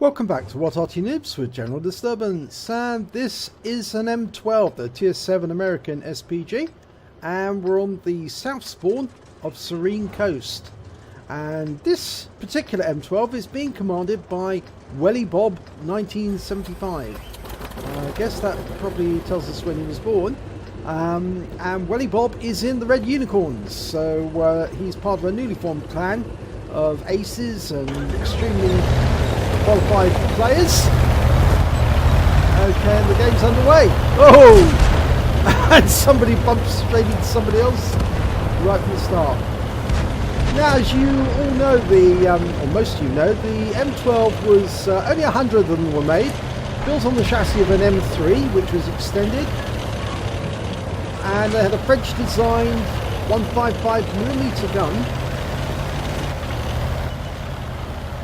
Welcome back to What Arty Noobs with General Disturbance, and this is an M12, the Tier 7 American SPG, and we're on the south spawn of Serene Coast. And this particular M12 is being commanded by Welly Bob 1975. I guess that probably tells us when he was born. And Welly Bob is in the Red Unicorns, so he's part of a newly formed clan of aces and extremely qualified players. Okay, and the game's underway. Oh! And somebody bumps straight into somebody else right from the start. Now, as you all know, or most of you know, the M12 was only 100 of them were made, built on the chassis of an M3, which was extended, and they had a French-designed 155mm gun,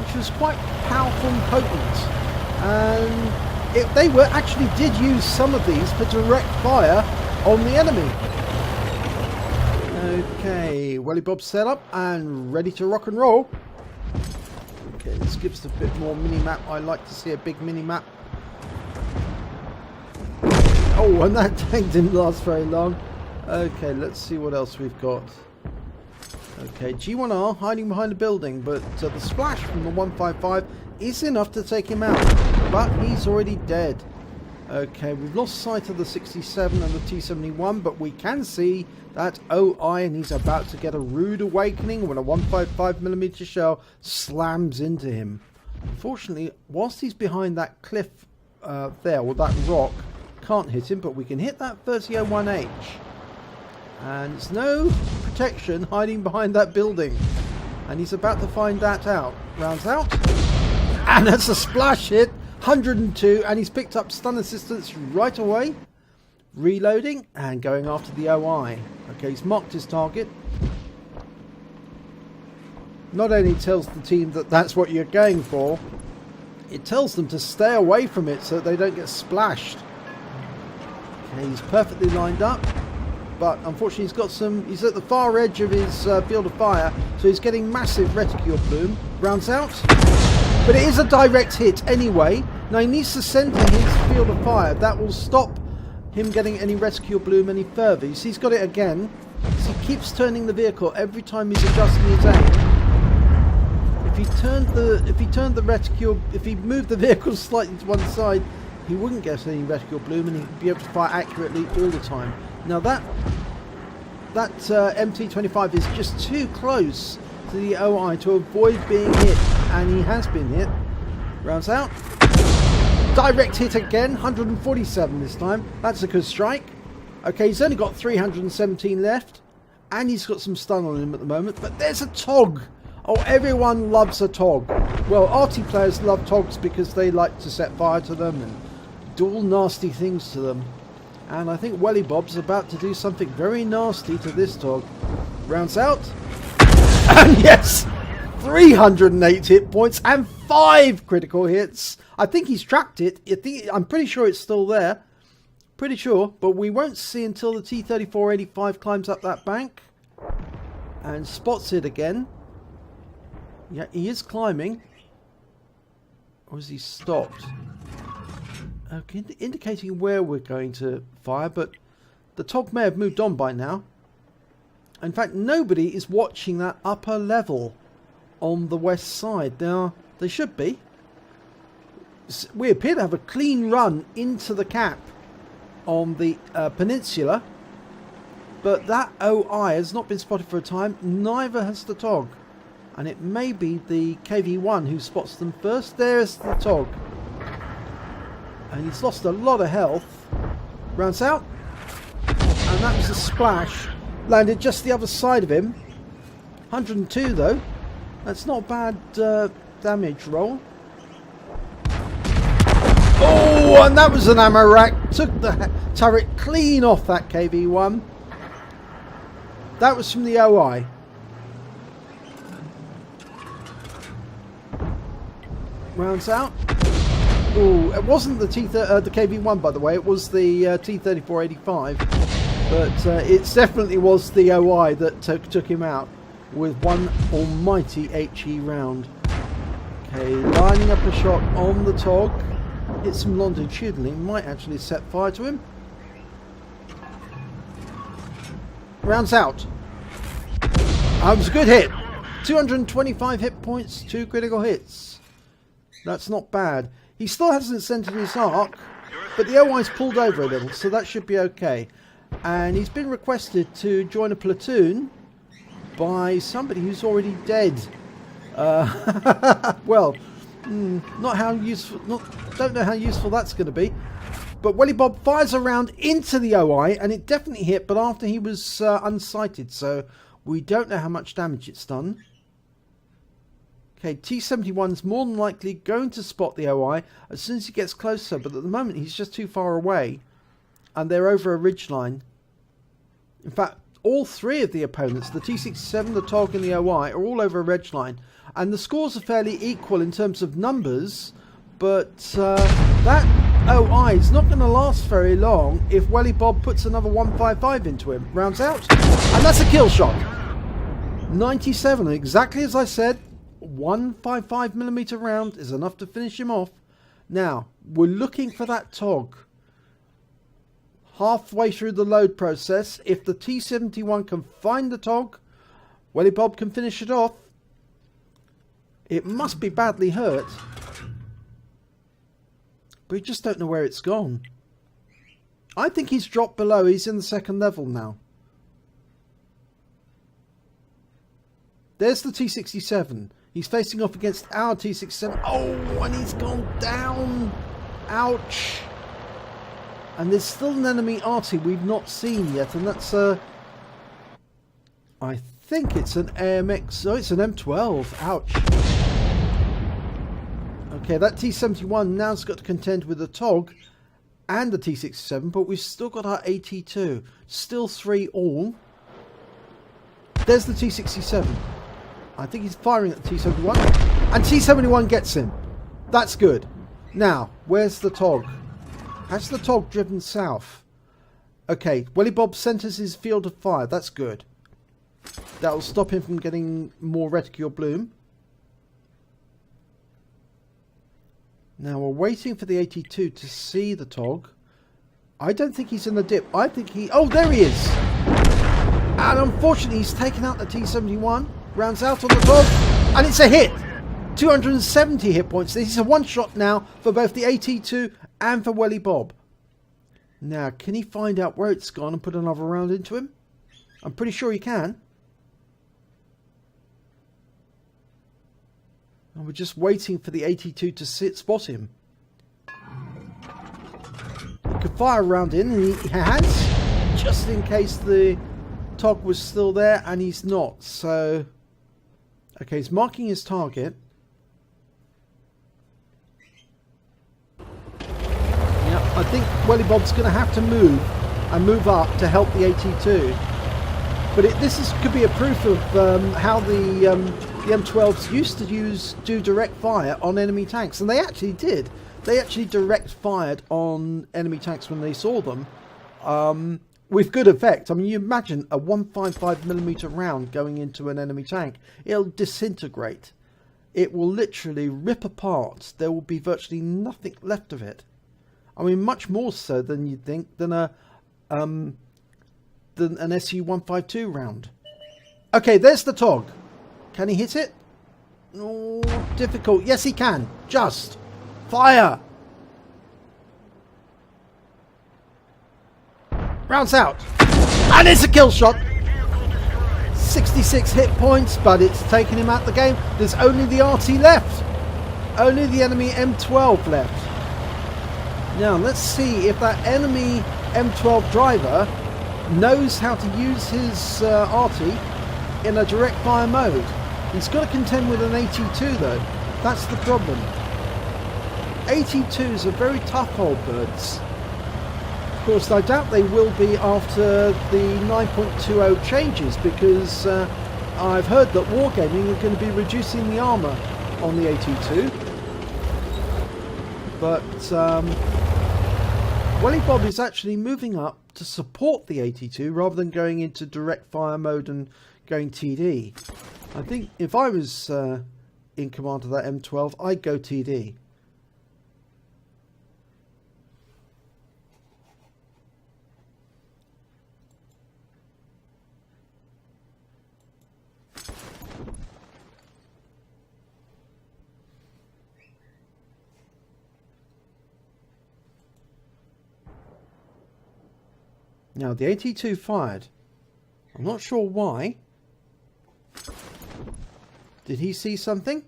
which was quite powerful and potent, and they actually did use some of these for direct fire on the enemy. Okay, Welly Bob set up and ready to rock and roll. Okay, this gives us a bit more mini-map. I like to see a big mini-map. Oh, and that tank didn't last very long. Okay, let's see what else we've got. Okay, G1R hiding behind a building, but the splash from the 155 is enough to take him out, but he's already dead. Okay, we've lost sight of the 67 and the T71, but we can see that OI, and he's about to get a rude awakening when a 155mm shell slams into him. Unfortunately, whilst he's behind that cliff there, or that rock, can't hit him, but we can hit that 3001H. And there's no protection hiding behind that building. And he's about to find that out. Rounds out. And that's a splash hit. 102. And he's picked up stun assistance right away. Reloading and going after the OI. Okay, he's marked his target. Not only tells the team that that's what you're going for, it tells them to stay away from it so they don't get splashed. Okay, he's perfectly lined up. But unfortunately he's at the far edge of his field of fire, so he's getting massive reticule plume. Rounds out, but it is a direct hit anyway. Now he needs to center his field of fire. That will stop him getting any reticule plume any further. You see, he's got it again. So he keeps turning the vehicle every time he's adjusting his aim. If he moved the vehicle slightly to one side, he wouldn't get any reticule plume, and he'd be able to fire accurately all the time. Now that MT25 is just too close to the OI to avoid being hit, and he has been hit. Rounds out. Direct hit again, 147 this time. That's a good strike. Okay, he's only got 317 left, and he's got some stun on him at the moment, but there's a TOG. Oh, everyone loves a TOG. Well, Arty players love TOGs because they like to set fire to them and do all nasty things to them. And I think Welly Bob's about to do something very nasty to this TOG. Rounds out. And yes! 308 hit points and 5 critical hits. I think he's trapped it. I'm pretty sure it's still there. Pretty sure. But we won't see until the T-3485 climbs up that bank. And spots it again. Yeah, he is climbing. Or has he stopped? Okay, indicating where we're going to fire, but the TOG may have moved on by now. In fact, nobody is watching that upper level on the west side. Now, they should be. We appear to have a clean run into the cap on the peninsula, but that OI has not been spotted for a time, neither has the TOG. And it may be the KV-1 who spots them first. There's the TOG. And he's lost a lot of health. Rounds out. And that was a splash. Landed just the other side of him. 102 though. That's not a bad damage roll. Oh, and that was an ammo rack. Took the turret clean off that KV-1. That was from the OI. Rounds out. Oh, it wasn't the KV-1, by the way. It was the T-3485, but it definitely was the OI that took him out with one almighty HE round. Okay, lining up a shot on the TOG. Hits him longitudinally, might actually set fire to him. Rounds out. That was a good hit. 225 hit points, 2 critical hits. That's not bad. He still hasn't centered his arc, but the OI's pulled over a little, so that should be okay. And he's been requested to join a platoon by somebody who's already dead. Well, not how useful. Don't know how useful that's going to be. But Welly Bob fires a round into the OI, and it definitely hit, but after he was unsighted, so we don't know how much damage it's done. Okay, T-71's more than likely going to spot the OI as soon as he gets closer, but at the moment he's just too far away, and they're over a ridgeline. In fact, all three of the opponents, the T-67, the TOG and the OI, are all over a ridgeline, and the scores are fairly equal in terms of numbers, but that OI is not going to last very long if Welly Bob puts another 155 into him. Rounds out, and that's a kill shot. 97, exactly as I said. 155mm round is enough to finish him off. Now, we're looking for that TOG. Halfway through the load process, if the T-71 can find the TOG, Welly Bob can finish it off. It must be badly hurt. But we just don't know where it's gone. I think he's dropped below. He's in the second level now. There's the T-67. He's facing off against our T-67. Oh, and he's gone down. Ouch. And there's still an enemy Arty we've not seen yet. And that's I think it's an AMX. Oh, it's an M12. Ouch. Okay, that T-71 now's got to contend with the TOG and the T-67. But we've still got our AT-2. Still 3 all. There's the T-67. I think he's firing at the T-71. And T-71 gets him. That's good. Now, where's the TOG? Has the TOG driven south? Okay, Welly Bob centers his field of fire. That's good. That'll stop him from getting more reticule bloom. Now, we're waiting for the AT-2 to see the TOG. I don't think he's in the dip. I think he... Oh, there he is! And unfortunately, he's taken out the T-71. Rounds out on the TOG, and it's a hit. 270 hit points. This is a one shot now for both the AT-2 and for Welly Bob. Now, can he find out where it's gone and put another round into him? I'm pretty sure he can. And we're just waiting for the AT-2 to spot him. He could fire a round in, and he has, just in case the TOG was still there, and he's not. So, okay, he's marking his target. Yeah, I think Welly Bob's going to have to move and move up to help the AT-2. But this could be a proof of how the M12s used to do direct fire on enemy tanks, and they actually did. They actually direct fired on enemy tanks when they saw them, with good effect. I mean, you imagine a 155mm round going into an enemy tank. It'll disintegrate. It will literally rip apart. There will be virtually nothing left of it. I mean, much more so than you'd think than an SU-152 round. Okay, there's the TOG. Can he hit it? Oh, difficult. Yes, he can. Just. Fire! Rounds out. And it's a kill shot. 66 hit points, but it's taken him out the game. There's only the Arty left. Only the enemy M12 left. Now, let's see if that enemy M12 driver knows how to use his Arty in a direct fire mode. He's got to contend with an AT-2 though. That's the problem. AT-2s are very tough old birds. Of course, I doubt they will be after the 9.20 changes, because I've heard that Wargaming are going to be reducing the armour on the AT-2. But Welly Bob is actually moving up to support the AT-2 rather than going into direct fire mode and going TD. I think if I was in command of that M12, I'd go TD. Now the AT2 fired. I'm not sure why. Did he see something?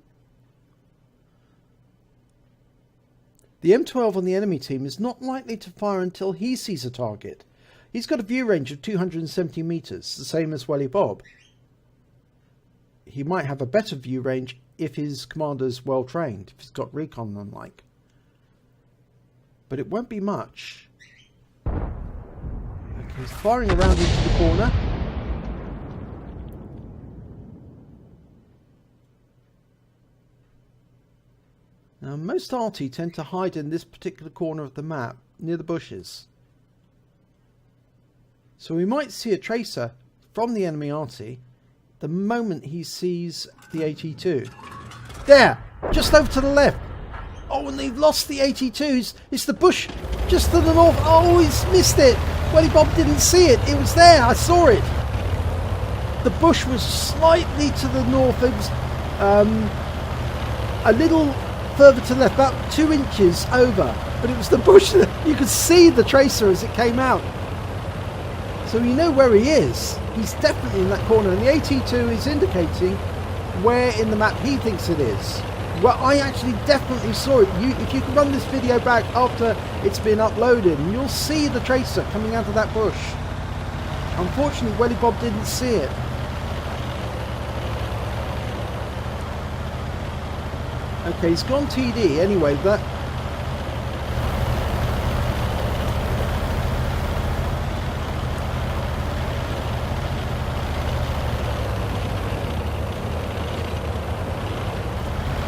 The M12 on the enemy team is not likely to fire until he sees a target. He's got a view range of 270 meters, the same as Welly Bob. He might have a better view range if his commander's well trained, if he's got recon and like. But it won't be much. Okay, he's firing around into the corner. Now, most Arty tend to hide in this particular corner of the map, near the bushes. So we might see a tracer from the enemy Arty the moment he sees the AT2. There! Just over to the left! Oh, and they've lost the AT2s! It's the bush just to the north! Oh, he's missed it! Welly Bob didn't see it! It was there! I saw it! The bush was slightly to the north. It was a little further to the left, about 2 inches over, but it was the bush that you could see the tracer as it came out. So you know where he is. He's definitely in that corner, and the AT2 is indicating where in the map he thinks it is. Well, I actually definitely saw it. If you can run this video back after it's been uploaded, and you'll see the tracer coming out of that bush. Unfortunately, Welly Bob didn't see it. Okay, he's gone TD anyway, but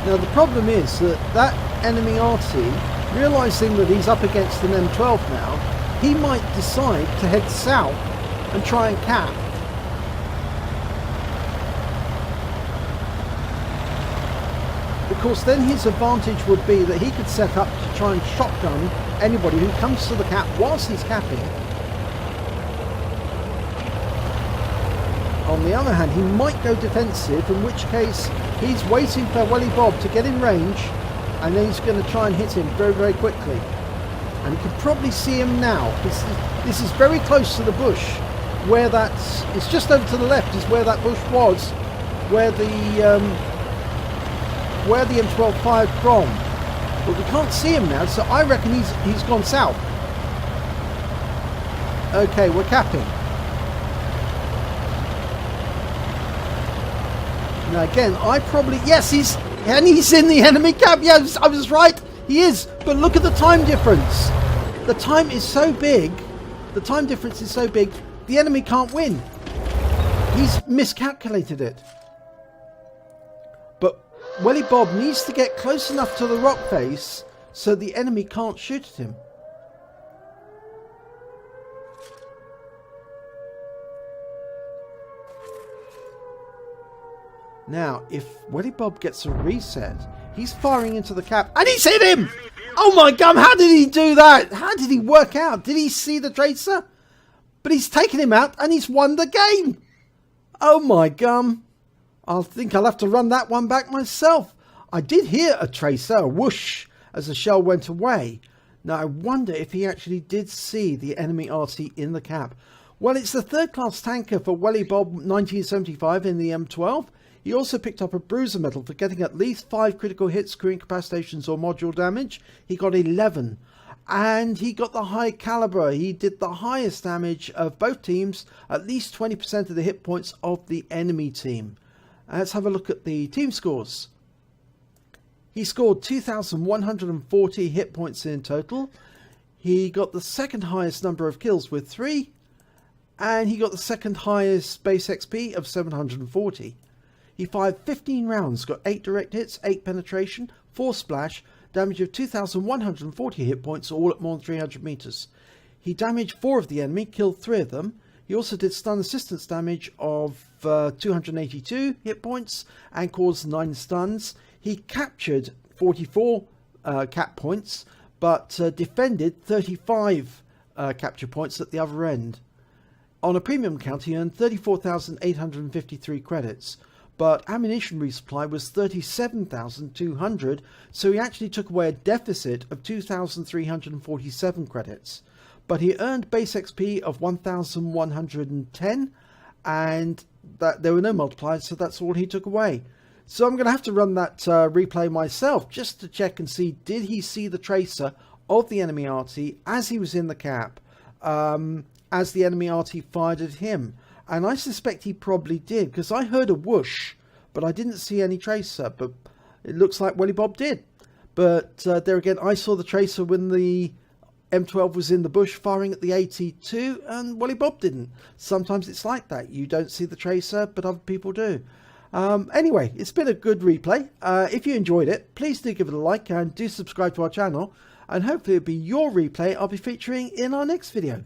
now the problem is that enemy Arty, realising that he's up against an M12 now, he might decide to head south and try and cap. Of course, then his advantage would be that he could set up to try and shotgun anybody who comes to the cap whilst he's capping. On the other hand, he might go defensive, in which case he's waiting for Welly Bob to get in range, and then he's going to try and hit him very, very quickly. And you can probably see him now. This is very close to the bush, where it's just over to the left is where that bush was, where the M12 fired from. But we can't see him now, so I reckon he's gone south. Okay, we're capping. Now again, yes, he's in the enemy cap. Yes, I was right. He is. But look at the time difference. The time is so big. The time difference is so big. The enemy can't win. He's miscalculated it. But Welly Bob needs to get close enough to the rock face so the enemy can't shoot at him. Now, if Welly Bob gets a reset, he's firing into the cap, and he's hit him! Oh my god, how did he do that? How did he work out? Did he see the tracer? But he's taken him out, and he's won the game! Oh my gum. I think I'll have to run that one back myself. I did hear a tracer, a whoosh, as the shell went away. Now, I wonder if he actually did see the enemy Arty in the cap. Well, it's the third class tanker for Welly Bob 1975 in the M12. He also picked up a bruiser medal for getting at least 5 critical hits, crew incapacitations or module damage. He got 11. And he got the High Calibre. He did the highest damage of both teams, at least 20% of the hit points of the enemy team. Let's have a look at the team scores. He scored 2,140 hit points in total. He got the second highest number of kills with 3. And he got the second highest base XP of 740. He fired 15 rounds, got 8 direct hits, 8 penetration, 4 splash, damage of 2,140 hit points, all at more than 300 meters. He damaged 4 of the enemy, killed 3 of them. He also did stun assistance damage of 282 hit points and caused 9 stuns. he captured 44 cap points, but defended 35 capture points at the other end. On a premium account, he earned 34,853 credits, but ammunition resupply was 37,200, so he actually took away a deficit of 2,347 credits. But he earned base XP of 1,110, and that there were no multipliers, so that's all he took away. So I'm going to have to run that replay myself just to check and see, did he see the tracer of the enemy Arty as he was in the cap, as the enemy Arty fired at him? And I suspect he probably did, because I heard a whoosh, but I didn't see any tracer. But it looks like Welly Bob did. But there again, I saw the tracer when the M12 was in the bush firing at the AT2, and Welly Bob didn't. Sometimes it's like that. You don't see the tracer, but other people do. Anyway, it's been a good replay. If you enjoyed it, please do give it a like and do subscribe to our channel. And hopefully it'll be your replay I'll be featuring in our next video.